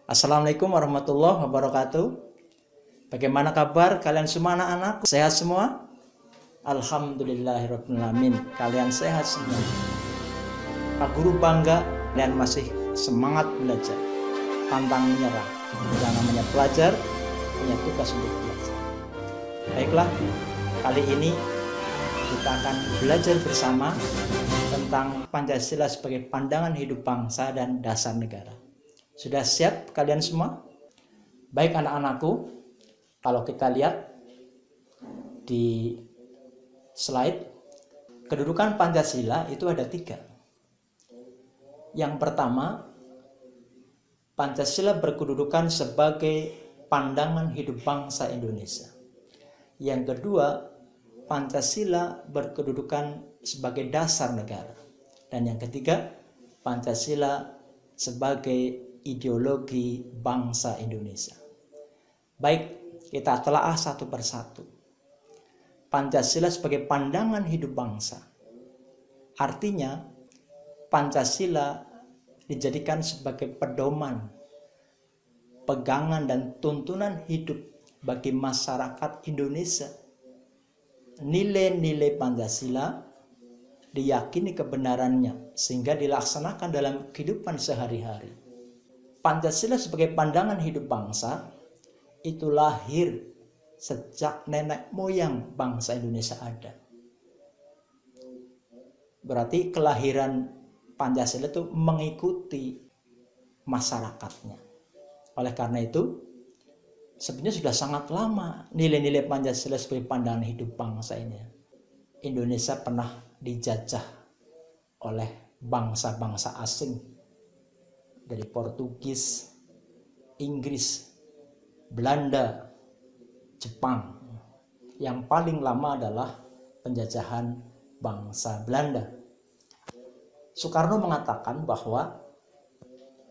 Assalamualaikum warahmatullahi wabarakatuh. Bagaimana kabar kalian semua anak-anak? Sehat semua? Alhamdulillahirrahmanirrahim. Kalian sehat semua. Pak Guru bangga kalian masih semangat belajar, pantang menyerah. Yang namanya pelajar punya tugas untuk belajar. Baiklah, kali ini kita akan belajar bersama tentang Pancasila sebagai pandangan hidup bangsa dan dasar negara. Sudah siap kalian semua? Baik anak-anakku, kalau kita lihat di slide, kedudukan Pancasila itu ada 3. Yang pertama, Pancasila berkedudukan sebagai pandangan hidup bangsa Indonesia. Yang kedua, Pancasila berkedudukan sebagai dasar negara. Dan yang ketiga, Pancasila sebagai ideologi bangsa Indonesia. Baik, kita telaah satu persatu. Pancasila sebagai pandangan hidup bangsa. Artinya, Pancasila dijadikan sebagai pedoman, pegangan dan tuntunan hidup bagi masyarakat Indonesia. Nilai-nilai Pancasila diyakini kebenarannya sehingga dilaksanakan dalam kehidupan sehari-hari. Pancasila sebagai pandangan hidup bangsa itu lahir sejak nenek moyang bangsa Indonesia ada. Berarti kelahiran Pancasila itu mengikuti masyarakatnya. Oleh karena itu, sebenarnya sudah sangat lama nilai-nilai Pancasila sebagai pandangan hidup bangsa ini. Indonesia pernah dijajah oleh bangsa-bangsa asing dari Portugis, Inggris, Belanda, Jepang. Yang paling lama adalah penjajahan bangsa Belanda. Soekarno mengatakan bahwa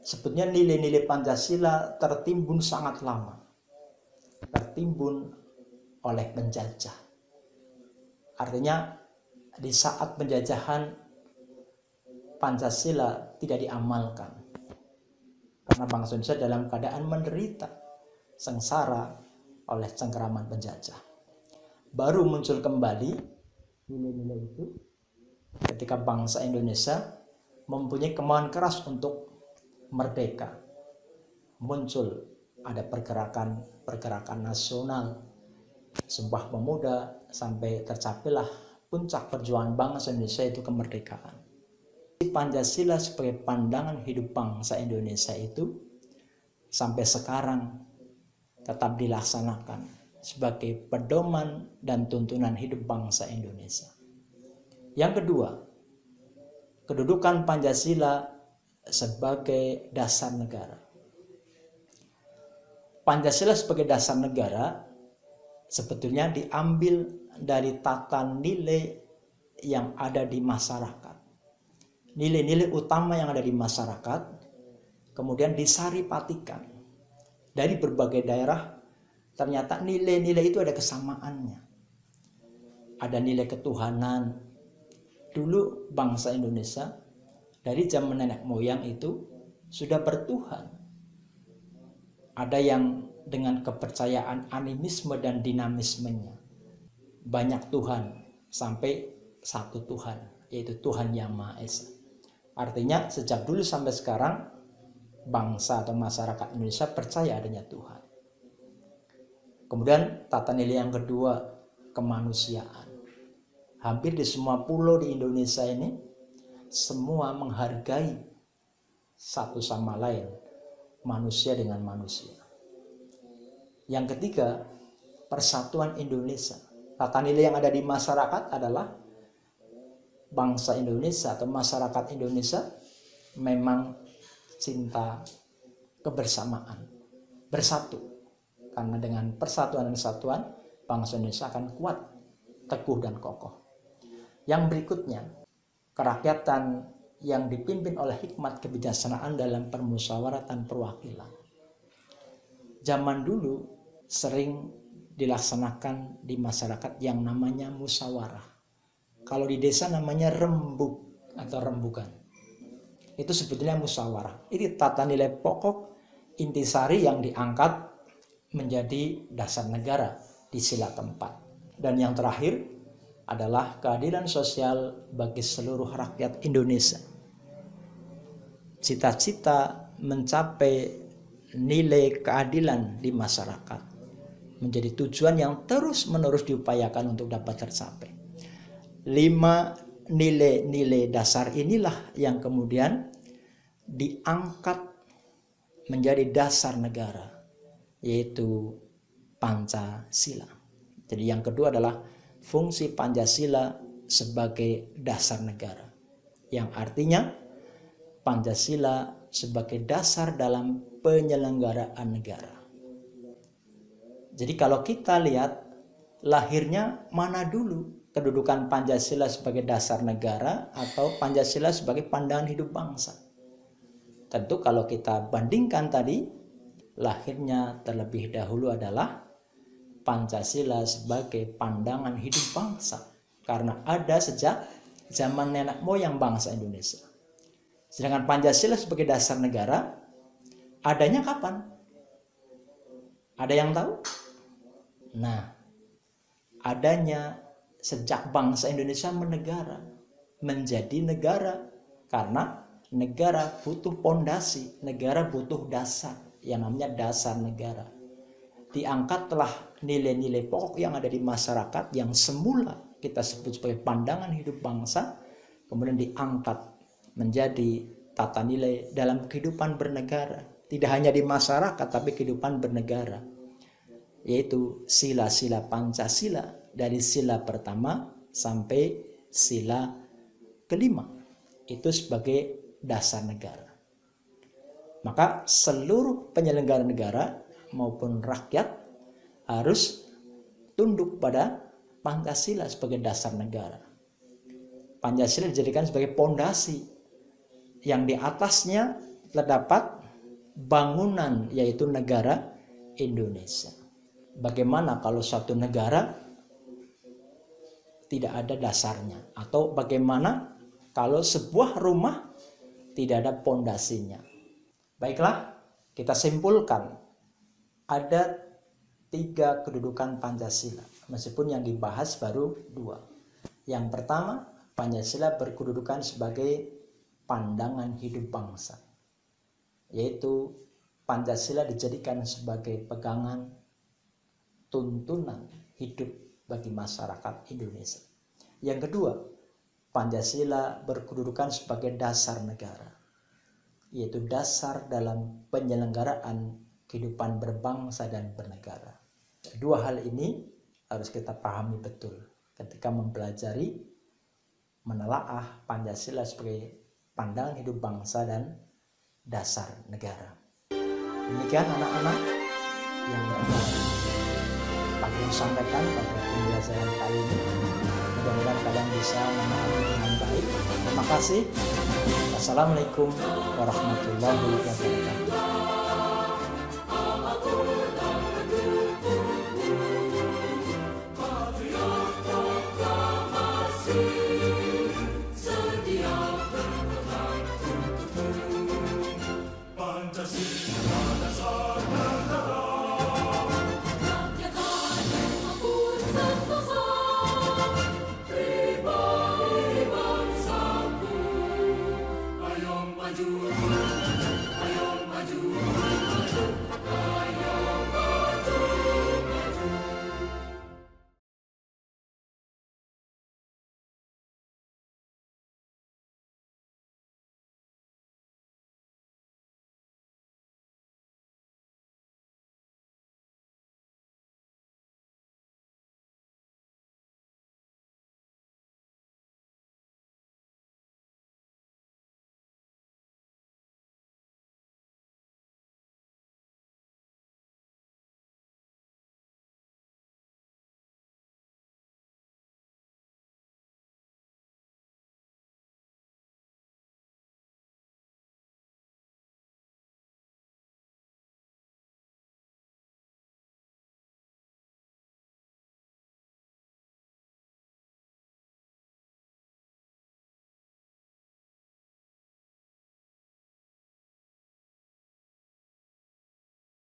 sebetulnya nilai-nilai Pancasila tertimbun sangat lama. Tertimbun oleh penjajah. Artinya di saat penjajahan Pancasila tidak diamalkan. Karena bangsa Indonesia dalam keadaan menderita, sengsara oleh cengkeraman penjajah. Baru muncul kembali nilai-nilai itu ketika bangsa Indonesia mempunyai kemauan keras untuk merdeka. Muncul ada pergerakan nasional, Sumpah Pemuda, sampai tercapailah puncak perjuangan bangsa Indonesia itu kemerdekaan. Pancasila sebagai pandangan hidup bangsa Indonesia itu sampai sekarang tetap dilaksanakan sebagai pedoman dan tuntunan hidup bangsa Indonesia. Yang kedua, kedudukan Pancasila sebagai dasar negara. Pancasila sebagai dasar negara sebetulnya diambil dari tata nilai yang ada di masyarakat. Nilai-nilai utama yang ada di masyarakat kemudian disaripatikan dari berbagai daerah. Ternyata nilai-nilai itu ada kesamaannya, ada nilai ketuhanan. Dulu bangsa Indonesia dari zaman nenek moyang itu sudah bertuhan. Ada yang dengan kepercayaan animisme dan dinamismenya, banyak Tuhan sampai satu Tuhan, yaitu Tuhan Yang Maha Esa. Artinya sejak dulu sampai sekarang bangsa atau masyarakat Indonesia percaya adanya Tuhan. Kemudian tata nilai yang kedua, kemanusiaan. Hampir di semua pulau di Indonesia ini semua menghargai satu sama lain, manusia dengan manusia. Yang ketiga, persatuan Indonesia. Tata nilai yang ada di masyarakat adalah bangsa Indonesia atau masyarakat Indonesia memang cinta kebersamaan, bersatu. Karena dengan persatuan dan kesatuan bangsa Indonesia akan kuat, teguh dan kokoh. Yang berikutnya, kerakyatan yang dipimpin oleh hikmat kebijaksanaan dalam permusyawaratan perwakilan. Zaman dulu sering dilaksanakan di masyarakat yang namanya musyawarah. Kalau di desa namanya rembuk atau rembukan. Itu sebetulnya musyawarah. Ini tata nilai pokok intisari yang diangkat menjadi dasar negara di sila keempat. Dan yang terakhir adalah keadilan sosial bagi seluruh rakyat Indonesia. Cita-cita mencapai nilai keadilan di masyarakat menjadi tujuan yang terus-menerus diupayakan untuk dapat tercapai. 5 nilai-nilai dasar inilah yang kemudian diangkat menjadi dasar negara, yaitu Pancasila. Jadi yang kedua adalah fungsi Pancasila sebagai dasar negara, yang artinya Pancasila sebagai dasar dalam penyelenggaraan negara. Jadi kalau kita lihat lahirnya mana dulu, kedudukan Pancasila sebagai dasar negara atau Pancasila sebagai pandangan hidup bangsa. Tentu kalau kita bandingkan tadi, lahirnya terlebih dahulu adalah Pancasila sebagai pandangan hidup bangsa, karena ada sejak zaman nenek moyang bangsa Indonesia. Sedangkan Pancasila sebagai dasar negara adanya kapan? Ada yang tahu? Nah, adanya sejak bangsa Indonesia menjadi negara, karena negara butuh pondasi, negara butuh dasar, yang namanya dasar negara. Diangkatlah nilai-nilai pokok yang ada di masyarakat yang semula kita sebut sebagai pandangan hidup bangsa, kemudian diangkat menjadi tata nilai dalam kehidupan bernegara. Tidak hanya di masyarakat, tapi kehidupan bernegara, yaitu sila-sila Pancasila dari sila pertama sampai sila kelima. Itu sebagai dasar negara. Maka seluruh penyelenggara negara maupun rakyat harus tunduk pada Pancasila sebagai dasar negara. Pancasila dijadikan sebagai pondasi yang di atasnya terdapat bangunan, yaitu negara Indonesia. Bagaimana kalau suatu negara tidak ada dasarnya? Atau bagaimana kalau sebuah rumah tidak ada pondasinya? Baiklah, kita simpulkan ada 3 kedudukan Pancasila, meskipun yang dibahas baru 2. Yang pertama, Pancasila berkedudukan sebagai pandangan hidup bangsa, yaitu Pancasila dijadikan sebagai pegangan tuntunan hidup bagi masyarakat Indonesia. Yang kedua, Pancasila berkedudukan sebagai dasar negara, yaitu dasar dalam penyelenggaraan kehidupan berbangsa dan bernegara. 2 hal ini harus kita pahami betul ketika mempelajari, menelaah Pancasila sebagai pandangan hidup bangsa dan dasar negara. Demikian anak-anak yang Pak Guru sampaikan pada pembelajaran kali ini. Mudah-mudahan kalian bisa memahami dengan baik. Terima kasih. Wassalamualaikum warahmatullahi wabarakatuh.